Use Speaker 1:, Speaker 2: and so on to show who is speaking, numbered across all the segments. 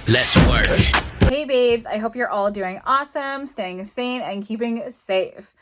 Speaker 1: Let's work.
Speaker 2: Hey babes, I hope you're all doing awesome, staying sane, and keeping safe.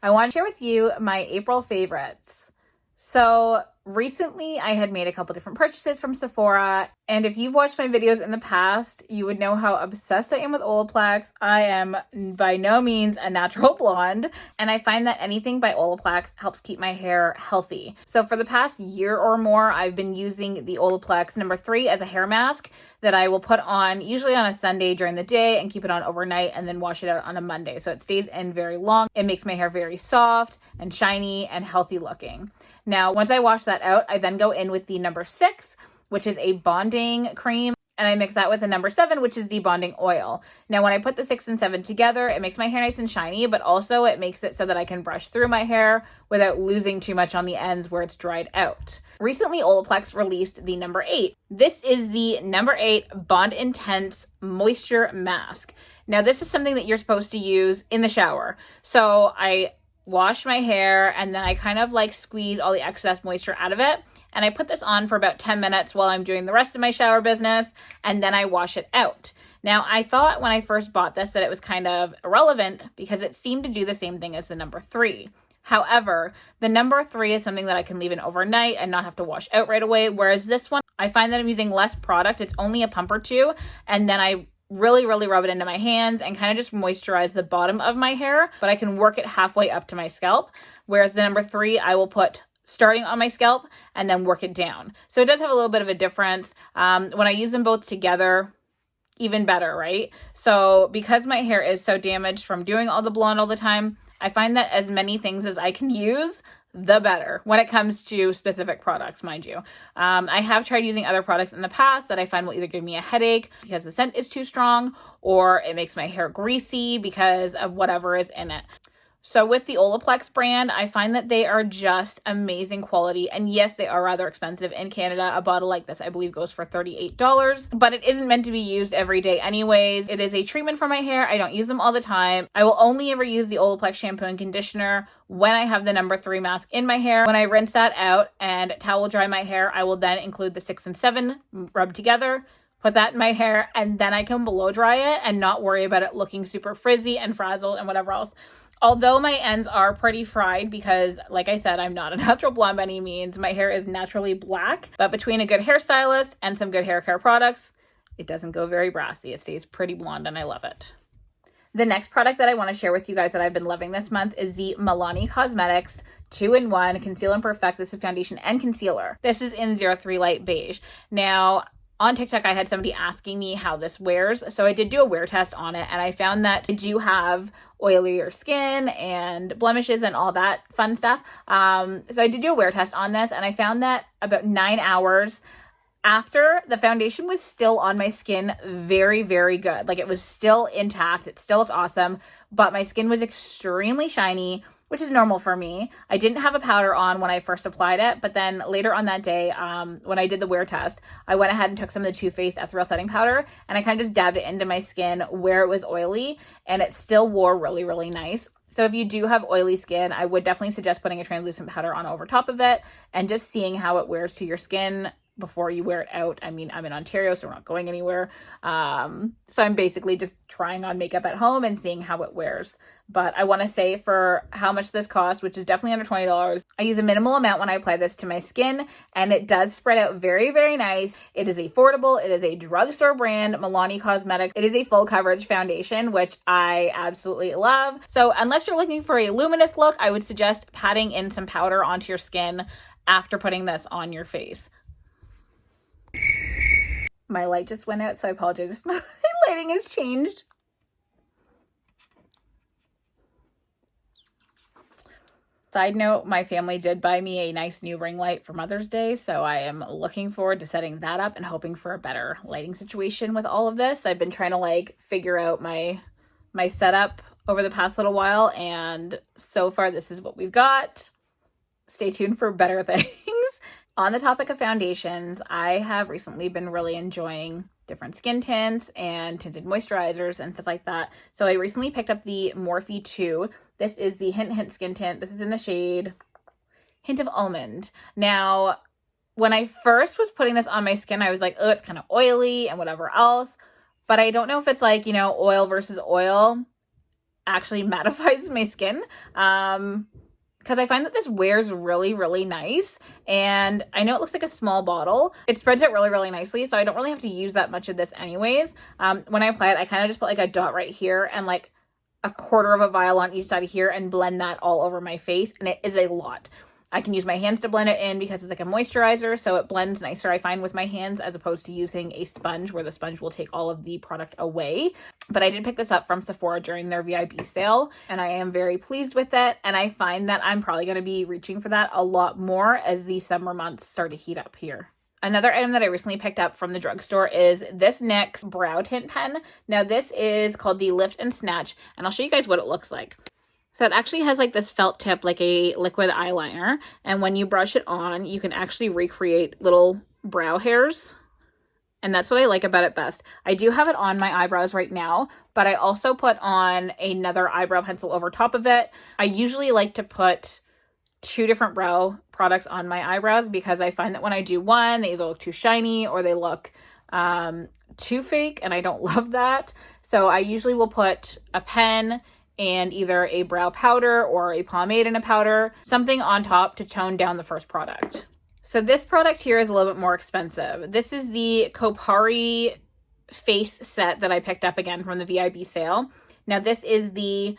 Speaker 2: I want to share with you my April favorites. So recently I had made a couple different purchases from Sephora, and if you've watched my videos in the past, you would know how obsessed I am with Olaplex. I am by no means a natural blonde, and I find that anything by Olaplex helps keep my hair healthy. So for the past year or more, I've been using the Olaplex No. 3 as a hair mask that I will put on usually on a Sunday during the day and keep it on overnight and then wash it out on a Monday. So it stays in very long. It makes my hair very soft and shiny and healthy looking. Now, once I wash that out, I then go in with the No. 6, which is a bonding cream, and I mix that with the No. 7, which is the bonding oil. Now, when I put the 6 and 7 together, it makes my hair nice and shiny, but also it makes it so that I can brush through my hair without losing too much on the ends where it's dried out. Recently, Olaplex released the No. 8. This is the No. 8 Bond Intense Moisture Mask. Now, this is something that you're supposed to use in the shower. So I wash my hair and then I kind of like squeeze all the excess moisture out of it. And I put this on for about 10 minutes while I'm doing the rest of my shower business, and then I wash it out. Now, I thought when I first bought this that it was kind of irrelevant because it seemed to do the same thing as the No. 3. However, the No. 3 is something that I can leave in overnight and not have to wash out right away. Whereas this one, I find that I'm using less product. It's only a pump or two. And then I really rub it into my hands and kind of just moisturize the bottom of my hair. But I can work it halfway up to my scalp. Whereas the No. 3, I will put starting on my scalp and then work it down. So it does have a little bit of a difference. When I use them both together, even better, right? So because my hair is so damaged from doing all the blonde all the time, I find that as many things as I can use, the better when it comes to specific products, mind you. I have tried using other products in the past that I find will either give me a headache because the scent is too strong, or it makes my hair greasy because of whatever is in it. So with the Olaplex brand, I find that they are just amazing quality. And yes, they are rather expensive in Canada. A bottle like this, I believe, goes for $38, but it isn't meant to be used every day anyways. It is a treatment for my hair. I don't use them all the time. I will only ever use the Olaplex shampoo and conditioner when I have the No. 3 mask in my hair. When I rinse that out and towel dry my hair, I will then include the 6 and 7 rubbed together, put that in my hair, and then I can blow dry it and not worry about it looking super frizzy and frazzled and whatever else. Although my ends are pretty fried because, like I said, I'm not a natural blonde by any means. My hair is naturally black, but between a good hairstylist and some good hair care products, it doesn't go very brassy. It stays pretty blonde and I love it. The next product that I want to share with you guys that I've been loving this month is the Milani Cosmetics 2-in-1 Conceal and Perfect. This is foundation and concealer. This is in 03 Light Beige. Now, on TikTok, I had somebody asking me how this wears. So I did do a wear test on it, and I found that I do have oilier skin and blemishes and all that fun stuff. So I did do a wear test on this, and I found that about 9 hours after, the foundation was still on my skin very good. Like, it was still intact. It still looked awesome, but my skin was extremely shiny, which is normal for me. I didn't have a powder on when I first applied it, but then later on that day, when I did the wear test, I went ahead and took some of the Too Faced Ethereal Setting Powder, and I kind of just dabbed it into my skin where it was oily, and it still wore really nice. So if you do have oily skin, I would definitely suggest putting a translucent powder on over top of it and just seeing how it wears to your skin before you wear it out. I mean, I'm in Ontario, so we're not going anywhere. So I'm basically just trying on makeup at home and seeing how it wears. But I want to say for how much this costs, which is definitely under $20, I use a minimal amount when I apply this to my skin, and it does spread out very nice. It is affordable. It is a drugstore brand, Milani Cosmetics. It is a full coverage foundation, which I absolutely love. So unless you're looking for a luminous look, I would suggest patting in some powder onto your skin after putting this on your face. My light just went out, so I apologize if my lighting has changed. Side note, my family did buy me a nice new ring light for Mother's Day, so I am looking forward to setting that up and hoping for a better lighting situation with all of this. I've been trying to figure out my setup over the past little while, and so far this is what we've got. Stay tuned for better things. On the topic of foundations, I have recently been really enjoying different skin tints and tinted moisturizers and stuff like that. So I recently picked up the Morphe II. This is the Hint Skin Tint. This is in the shade Hint of Almond. Now, when I first was putting this on my skin, I was like, oh, it's kind of oily and whatever else. but I don't know if it's like, you know, oil versus oil actually mattifies my skin. Because I find that this wears really, really nice. And I know it looks like a small bottle. It spreads out really, really nicely. So I don't really have to use that much of this anyways. When I apply it, I kind of just put like a dot right here and like a quarter of a vial on each side of here and blend that all over my face. And it is a lot. I can use my hands to blend it in because it's like a moisturizer, so it blends nicer, I find, with my hands as opposed to using a sponge where the sponge will take all of the product away. But I did pick this up from Sephora during their VIP sale, and I am very pleased with it. And I find that I'm probably going to be reaching for that a lot more as the summer months start to heat up here. Another item that I recently picked up from the drugstore is this NYX brow tint pen. Now this is called the Lift and Snatch, and I'll show you guys what it looks like. So it actually has like this felt tip, like a liquid eyeliner. And when you brush it on, you can actually recreate little brow hairs. And that's what I like about it best. I do have it on my eyebrows right now, but I also put on another eyebrow pencil over top of it. I usually like to put 2 different brow products on my eyebrows because I find that when I do one, they either look too shiny or they look too fake, and I don't love that. So I usually will put a pen and either a brow powder or a pomade in a powder, something on top to tone down the first product. So this product here is a little bit more expensive. This is the Kopari face set that I picked up again from the VIP sale. Now this is the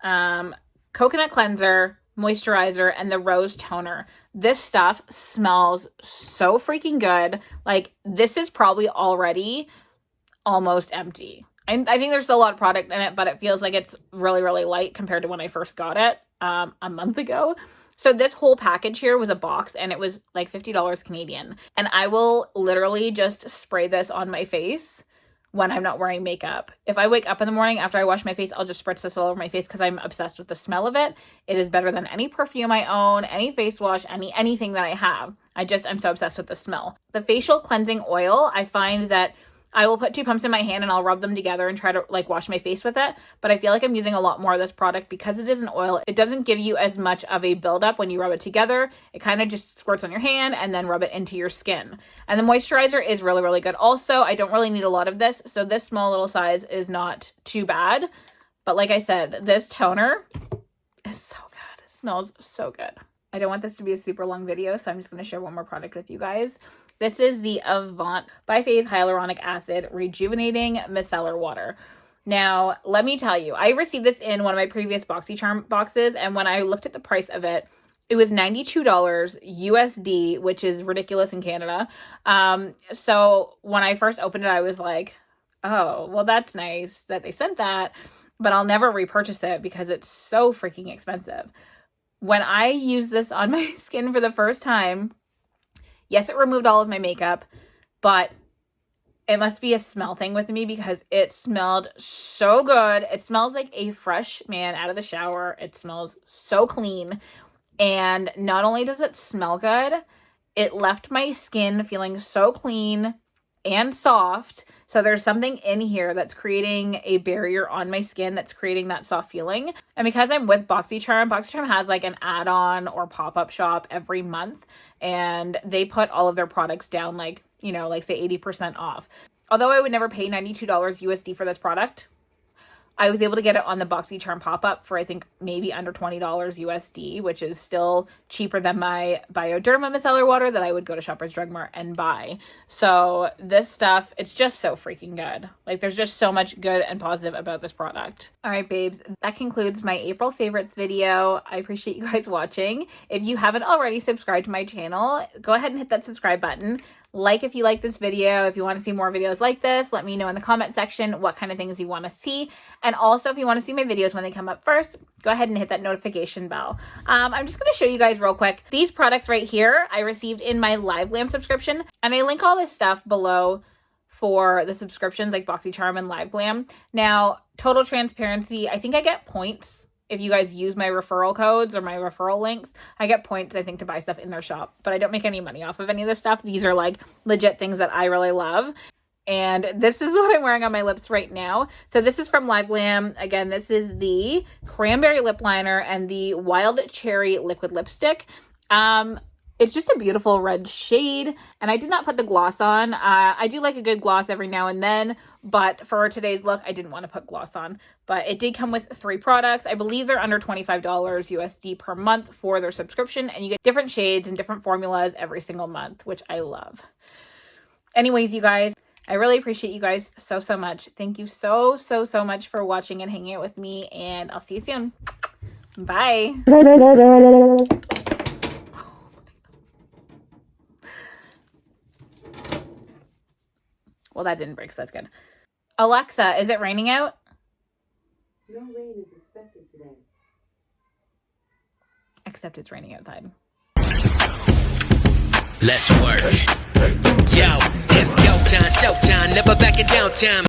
Speaker 2: coconut cleanser, moisturizer, and the rose toner. This stuff smells so freaking good. Like, this is probably already almost empty. I think there's still a lot of product in it, but it feels like it's really, really light compared to when I first got it a month ago. So this whole package here was a box, and it was like $50 Canadian. And I will literally just spray this on my face when I'm not wearing makeup. If I wake up in the morning after I wash my face, I'll just spritz this all over my face because I'm obsessed with the smell of it. It is better than any perfume I own, any face wash, anything that I have. I'm so obsessed with the smell. The facial cleansing oil, I find that I will put 2 pumps in my hand and I'll rub them together and try to like wash my face with it. But I feel like I'm using a lot more of this product because it is an oil. It doesn't give you as much of a buildup when you rub it together. It kind of just squirts on your hand and then rub it into your skin. And the moisturizer is really, really good. Also, I don't really need a lot of this. So this small little size is not too bad. But like I said, this toner is so good. It smells so good. I don't want this to be a super long video, so I'm just going to share one more product with you guys. This is the Avant by Phase Hyaluronic Acid Rejuvenating Micellar Water. Now, let me tell you, I received this in one of my previous BoxyCharm boxes, and when I looked at the price of it, it was $92 USD, which is ridiculous in Canada. So when I first opened it, I was like, oh, well, that's nice that they sent that, but I'll never repurchase it because it's so freaking expensive. When I used this on my skin for the first time, yes, it removed all of my makeup, but it must be a smell thing with me because it smelled so good. It smells like a fresh man out of the shower. It smells so clean. And not only does it smell good, it left my skin feeling so clean and soft. So there's something in here that's creating a barrier on my skin that's creating that soft feeling. And because I'm with BoxyCharm has like an add-on or pop-up shop every month, and they put all of their products down like, you know, like say 80% off. Although I would never pay $92 USD for this product, I was able to get it on the BoxyCharm pop-up for I think maybe under $20 USD, which is still cheaper than my Bioderma micellar water that I would go to Shoppers Drug Mart and buy. So this stuff, it's just so freaking good. Like, there's just so much good and positive about this product. All right, babes, that concludes my April favorites video. I appreciate you guys watching. If you haven't already subscribed to my channel, go ahead and hit that subscribe button. Like if you like this video. If you want to see more videos like this, let me know in the comment section what kind of things you want to see. And also, if you want to see my videos when they come up first, go ahead and hit that notification bell. I'm just going to show you guys real quick. These products right here, I received in my LiveGlam subscription. And I link all this stuff below for the subscriptions like BoxyCharm and LiveGlam. Now, total transparency, I think I get points. If you guys use my referral codes or my referral links, I get points, I think, to buy stuff in their shop. But I don't make any money off of any of this stuff. These are like legit things that I really love. And this is what I'm wearing on my lips right now. So this is from LiveGlam. Again, this is the Cranberry Lip Liner and the Wild Cherry Liquid Lipstick. It's just a beautiful red shade. And I did not put the gloss on. I do like a good gloss every now and then. but for today's look, I didn't want to put gloss on. But it did come with 3 products. I believe they're under $25 USD per month for their subscription, and you get different shades and different formulas every single month, which I love. Anyways, you guys, I really appreciate you guys so much. Thank you so much for watching and hanging out with me, and I'll see you soon. Bye. Well, that didn't break, so that's good. Alexa, is it raining out?
Speaker 1: No rain is expected today.
Speaker 2: Except it's raining outside.
Speaker 3: Let's work. Yo, it's go time, showtime, never backing down time.